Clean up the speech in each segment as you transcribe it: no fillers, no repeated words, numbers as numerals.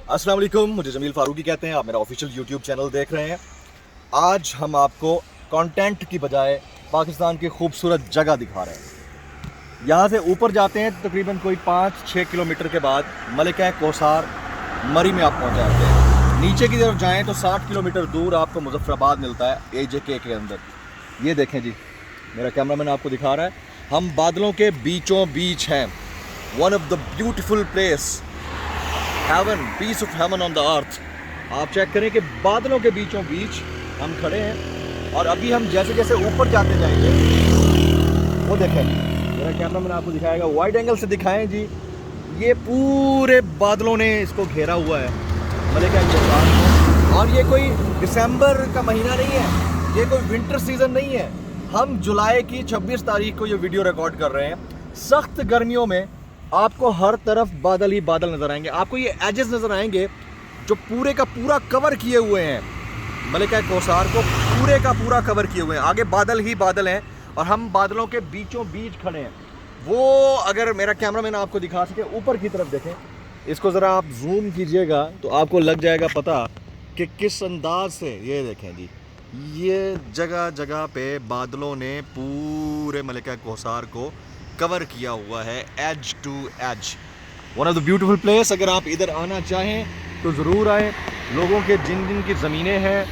अस्सलाम वालेकुम, मुझे जमील फारूकी कहते हैं। आप मेरा ऑफिशियल यूट्यूब चैनल देख रहे हैं। आज हम आपको कंटेंट की बजाय पाकिस्तान की खूबसूरत जगह दिखा रहे हैं। यहाँ से ऊपर जाते हैं तकरीबन कोई 5-6 किलोमीटर के बाद मलिका कौसार मरी में आप पहुँच जाते हैं। नीचे की तरफ जाएँ तो 60 किलोमीटर दूर आपको मुजफ्फराबाद मिलता है AJK के अंदर। ये देखें जी, मेरा कैमरामैन आपको दिखा रहा है। हम बादलों के बीचों बीच हैं। One of the beautiful place, heaven, piece of heaven on the earth. आप चेक करें कि बादलों के बीचों बीच हम खड़े हैं और अभी हम जैसे जैसे ऊपर जाते जाएंगे, वो देखें, मेरा कैमरामैन आपको दिखाएगा, वाइड एंगल से दिखाएं जी। ये पूरे बादलों ने इसको घेरा हुआ है मलिका कौसार को। और ये कोई दिसंबर का महीना नहीं है, ये कोई विंटर सीजन नहीं है। हम जुलाई की 26 तारीख को ये वीडियो रिकॉर्ड कर रहे हैं। सख्त गर्मियों में आपको हर तरफ बादल ही बादल नजर आएंगे। आपको ये एजेस नजर आएंगे जो पूरे का पूरा कवर किए हुए हैं। मलिका कौसार को पूरे का पूरा कवर किए हुए हैं। आगे बादल ही बादल हैं और हम बादलों के बीचों बीच खड़े हैं। वो अगर मेरा कैमरामैन आपको दिखा सके, ऊपर की तरफ देखें, इसको ज़रा आप जूम कीजिएगा तो आपको लग जाएगा पता कि किस अंदाज से। ये देखें जी, ये जगह जगह पे बादलों ने पूरे मलिका कौसार को कवर किया हुआ है, edge to edge. One of the beautiful place. अगर आप इधर आना चाहें तो ज़रूर आएँ। लोगों के जिन जिन की ज़मीनें हैं,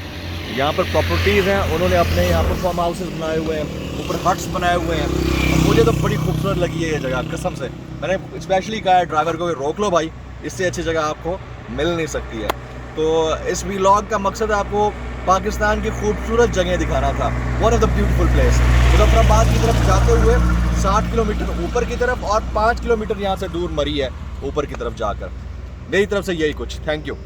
यहाँ पर प्रॉपर्टीज़ हैं, उन्होंने अपने यहाँ पर फार्म हाउसेस बनाए हुए हैं, ऊपर हट्स बनाए हुए हैं। और मुझे तो बड़ी खूबसूरत लगी है ये जगह, कसम से। मैंने स्पेशली कहा है ड्राइवर को, रोक लो भाई, इससे अच्छी जगह आपको मिल नहीं सकती है। तो इस व्लॉग का मकसद आपको पाकिस्तान की खूबसूरत जगह दिखाना था। One of the beautiful place. Muzaffarabad की तरफ जाते हुए 60 किलोमीटर ऊपर की तरफ और 5 किलोमीटर यहाँ से दूर मरी है ऊपर की तरफ जाकर। मेरी तरफ से यही कुछ। Thank you.